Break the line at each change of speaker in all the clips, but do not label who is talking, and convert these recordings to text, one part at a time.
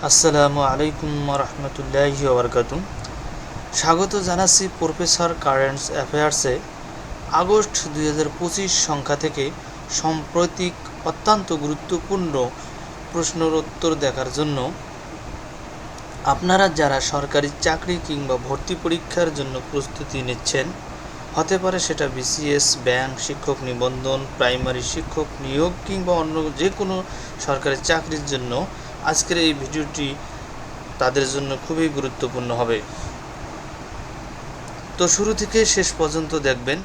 আসসালামু আলাইকুম রহমতুল্লাহি ওবরকাতুহ। স্বাগত জানাচ্ছি প্রফেসর কারেন্ট অ্যাফেয়ার্সে আগস্ট 2025 সংখ্যা থেকে সাম্প্রতিক অত্যন্ত গুরুত্বপূর্ণ প্রশ্নের উত্তর দেখার জন্য। আপনারা যারা সরকারি চাকরি কিংবা ভর্তি পরীক্ষার জন্য প্রস্তুতি নিচ্ছেন, হতে পারে সেটা বিসিএস, ব্যাংক, শিক্ষক নিবন্ধন, প্রাইমারি শিক্ষক নিয়োগ কিংবা অন্য যে কোনো সরকারি চাকরির জন্য আজকের এই ভিডিওটি তাদের জন্য খুবই গুরুত্বপূর্ণ হবে। তো শুরু থেকে শেষ পর্যন্ত দেখবেন।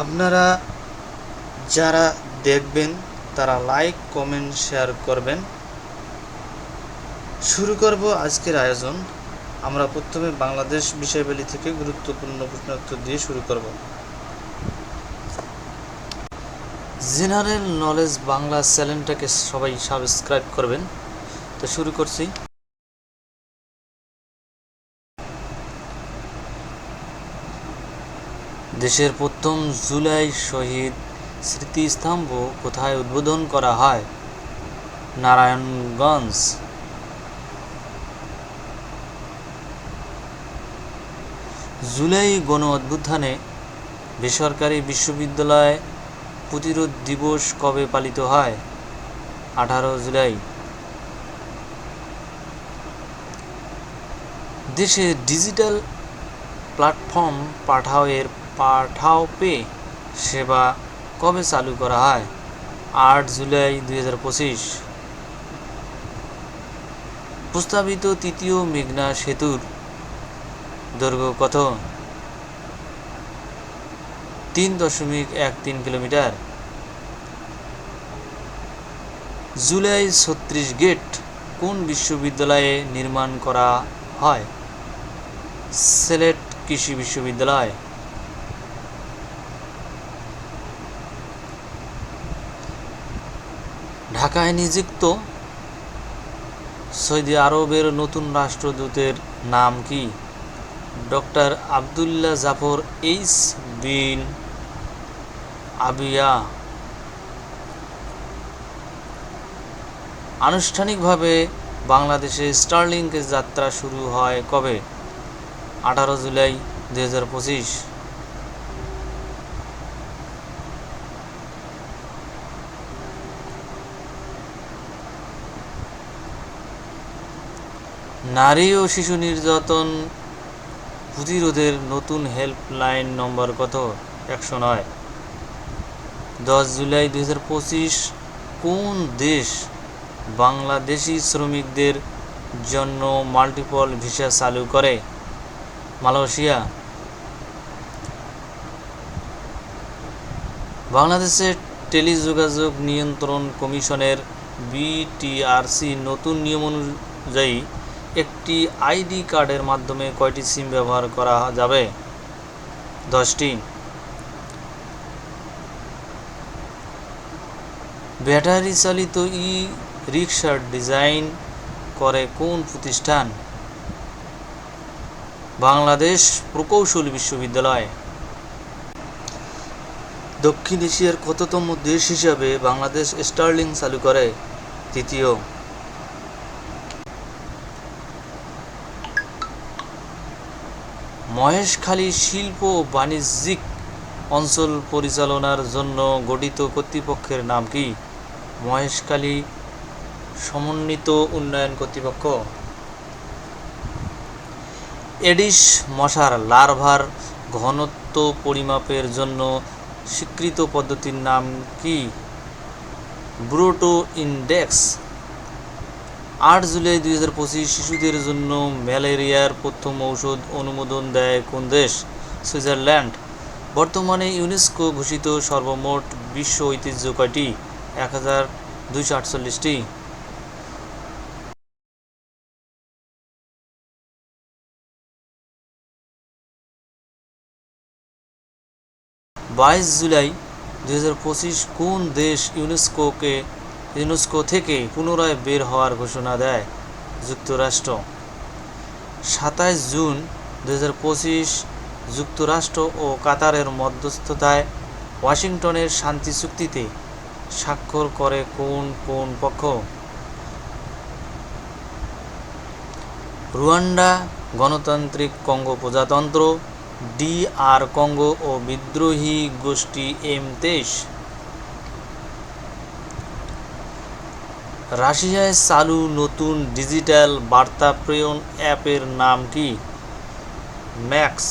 আপনারা যারা দেখবেন তারা লাইক, কমেন্ট, শেয়ার করবেন। শুরু করব আজকের আয়োজন। আমরা প্রথমে বাংলাদেশ বিষয়াবলী থেকে গুরুত্বপূর্ণ প্রশ্নের উত্তর দিয়ে শুরু করব। জেনারেল নলেজ বাংলা চ্যানেলটাকে সবাই সাবস্ক্রাইব করবেন। তো শুরু করছি। দেশের প্রথম জুলাই শহীদ স্মৃতিস্তম্ভ কোথায় উদ্বোধন করা হয়? নারায়ণগঞ্জ। জুলাই গণ অভ্যুত্থানে বেসরকারি বিশ্ববিদ্যালয় প্রতিরোধ দিবস কবে পালিত হয়? 18 জুলাই। দেশে ডিজিটাল প্ল্যাটফর্ম পাঠাও পে সেবা কবে চালু করা হয়? 8 জুলাই 2025। প্রস্তাবিত তৃতীয় মেঘনা সেতুর দৈর্ঘ্য কত? 3.13 কিলোমিটার। জুলাই 36 গেট কোন বিশ্ববিদ্যালয়ে নির্মাণ করা হয়? সিলেট কৃষি বিশ্ববিদ্যালয়। ঢাকায় নিযুক্ত সৌদি আরবের নতুন রাষ্ট্রদূতের নাম কি? ডক্টর আবদুল্লাহ জাফর এইচ বিন আবিয়া। আনুষ্ঠানিকভাবে বাংলাদেশে স্টারলিংকের যাত্রা শুরু হয় কবে? 18 জুলাই 2025। নারী ও শিশু নির্যাতন প্রতিরোধের নতুন হেল্পলাইন নম্বর কত? 109। 10 জুলাই 2025 কোন দেশ বাংলাদেশি শ্রমিকদের জন্য মাল্টিপল ভিসা চালু করে? মালয়েশিয়া। বাংলাদেশের টেলিযোগাযোগ নিয়ন্ত্রণ কমিশনের বিটিআরসি নতুন নিয়ম অনুযায়ী একটি আইডি কার্ডের মাধ্যমে কয়টি সিম ব্যবহার করা যাবে? 10টি। ব্যাটারি চালিত ই-রিকশার ডিজাইন করে কোন প্রতিষ্ঠান? বাংলাদেশ প্রকৌশল বিশ্ববিদ্যালয়। দক্ষিণ এশিয়ার কততম দেশ হিসাবে বাংলাদেশ স্টারলিং চালু করে? তৃতীয়। মহেশখালী শিল্প ও বাণিজ্যিক অঞ্চল পরিচালনার জন্য গঠিত কর্তৃপক্ষের নাম কি? মহেশখালী সমন্বিত উন্নয়ন কর্তৃপক্ষ। এডিস মশার লার্ভার ঘনত্ব পরিমাপের জন্য স্বীকৃত পদ্ধতির নাম কি? ব্রুটো ইনডেক্স। 8 জুলাই 2025 শিশুদের জন্য ম্যালেরিয়ার প্রথম ঔষধ অনুমোদন দেয় কোন দেশ? সুইজারল্যান্ড। বর্তমানে ইউনেস্কো ঘোষিত সর্বমোট বিশ্ব ঐতিহ্য কয়টি? 1248টি। 22 জুলাই 2025 কোন দেশ ইউনেস্কো থেকে পুনরায় বের হওয়ার ঘোষণা দেয়? যুক্তরাষ্ট্র। 27 জুন 2025 যুক্তরাষ্ট্র ও কাতারের মধ্যস্থতায় ওয়াশিংটনের শান্তি চুক্তিতে স্বাক্ষর করে কোন পক্ষ? রুয়ান্ডা, গণতান্ত্রিক কঙ্গো প্রজাতন্ত্র, DR কঙ্গো ও বিদ্রোহী গোষ্ঠী M23। রাশিয়ায় চালু নতুন ডিজিটাল বার্তা প্রেরণ অ্যাপের নাম কি? ম্যাক্স।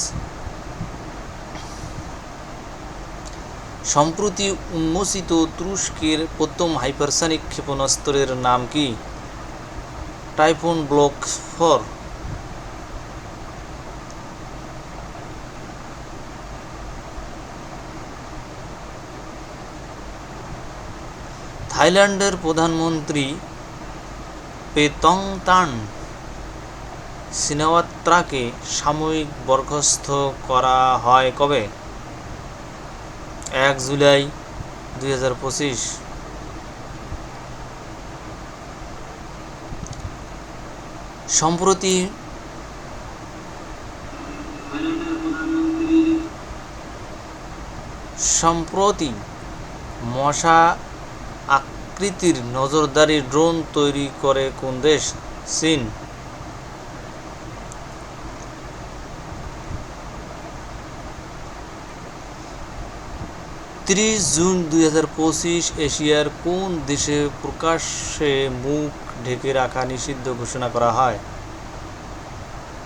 সম্প্রতি উন্মোচিত তুরস্কের প্রথম হাইপারসনিক ক্ষেপণাস্ত্রের নাম কি? Typhoon block 4। থাইল্যান্ডের প্রধানমন্ত্রী পেতংতান সিনাওয়াত্রাকে সাময়িক বরখাস্ত করা হয় কবে? 1 জুলাই 2025। সম্প্রতি মশা আকৃতির নজরদারি ড্রোন তৈরি করে কোন দেশ? চীন। 30 জুন 2025 এশিয়ার কোন দেশে প্রকাশ্যে মুখ ঢেকে রাখা নিষিদ্ধ ঘোষণা করা হয়?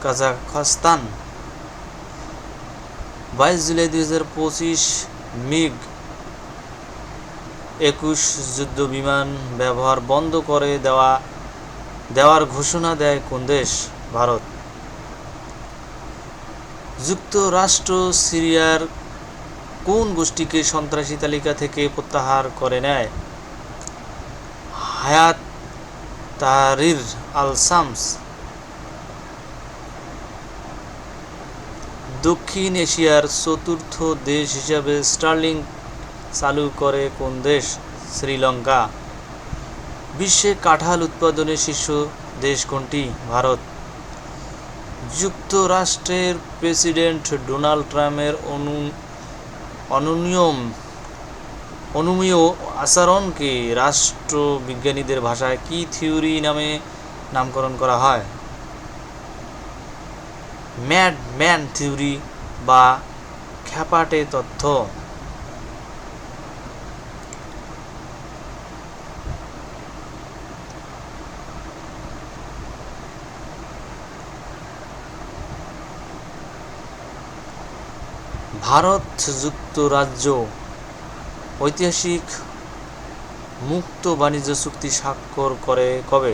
কাজাখস্তান। 22 জুলাই 2025 MiG-21 যুদ্ধ বিমান ব্যবহার বন্ধ করে দেওয়ার ঘোষণা দেয় কোন দেশ? ভারত। যুক্তরাষ্ট্র সিরিয়ার কোন গোষ্ঠীকে সন্ত্রাসী তালিকা থেকে প্রত্যাহার করে নেয়? হায়াত তাহরির আল-শামস। দক্ষিণ এশিয়ার চতুর্থ দেশ হিসাবে স্টারলিংক চালু করে কোন দেশ? শ্রীলঙ্কা। বিশ্বে কাঁঠাল উৎপাদনে শীর্ষ দেশ কোনটি? ভারত। যুক্তরাষ্ট্রের প্রেসিডেন্ট ডোনাল্ড ট্রাম্পের অনুমেয় আচরণকে রাষ্ট্রবিজ্ঞানীদের ভাষায় কি থিওরি নামে নামকরণ করা হয়? ম্যাড ম্যান থিওরি বা খ্যাপাটে তত্ত্ব। ভারত যুক্তরাজ্য ঐতিহাসিক মুক্ত বাণিজ্য চুক্তি স্বাক্ষর করে কবে?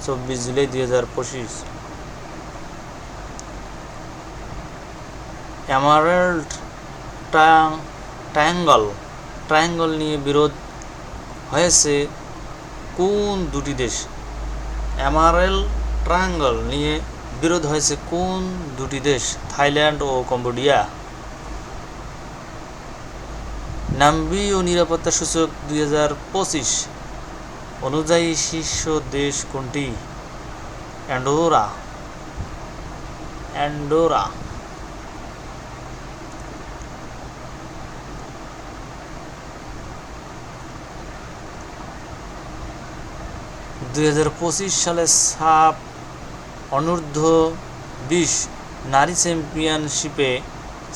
24 জুলাই 2025। এমারেল্ড ট্রায়াঙ্গল নিয়ে বিরোধ হয়েছে কোন দুটি দেশ? এমারেল্ড ট্রায়াঙ্গল নিয়ে বিরোধ হয়েছে কোন দুটি দেশ? থাইল্যান্ড ও কম্বোডিয়া। নাম্বিয় নিরাপত্তা সূচক 2025 অনুযায়ী শীর্ষ দেশ কোনটি? অ্যান্ডোরা। 2025 সালে সাফ অনূর্ধ্ব-20 নারী চ্যাম্পিয়নশিপে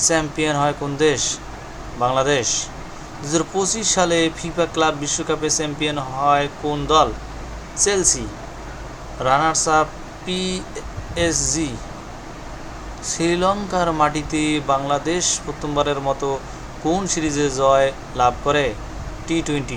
চ্যাম্পিয়ন হয় কোন দেশ? বাংলাদেশ। 2025 সালে ফিফা ক্লাব বিশ্বকাপে চ্যাম্পিয়ন হয় কোন দল? চেলসি। Runners up PSG। শ্রীলঙ্কার মাটিতে বাংলাদেশ প্রথমবারের মতো কোন সিরিজে জয় লাভ করে? T20।